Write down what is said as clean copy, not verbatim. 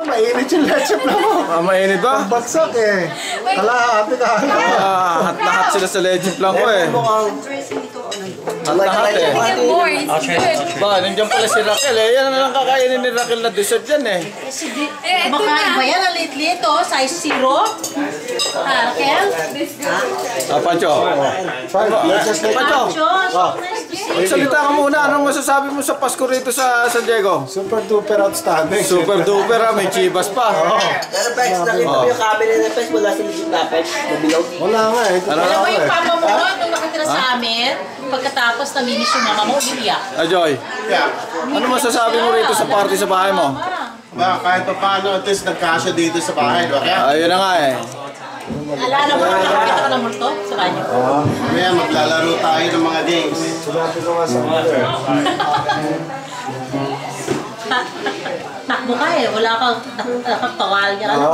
Mainit yung leche plan mo. Mainit ba? Bagsak eh. Kalahati ka. Lahat sila sa leche plan ko eh. Lahat eh. Ba, nandiyan pala si Raquel eh. Yan na lang kakainin ni Raquel na dessert yan eh. Kumakain ba yan? Ang liit-liit oh, size 0. Raquel? Pancho. Pancho. Magsalita ka muna. Anong masasabi mo sa Pasko rito sa San Diego? Super duper outstanding. Super duper ah. May chivas pa. Pero Pex, nakita mo yung camera na Pex, wala sila dito na Pex, mabilaw. Wala nga eh. Alam mo yung papa mo nung nakatira sa amin, pagkatapos naminis yung mama mo, umiiyak. Joy. Ano masasabi mo rito sa party sa bahay mo? Ba, kahit pa paano, at least nagkasya dito sa bahay. Ayun na nga eh. Alala mo, nakakita ka ng multo sa banyo. Kaya maglalaro tayo ng mga games. Sinabi ko nga sa mga. Takbo ka eh, wala kang tawal niya. Ano,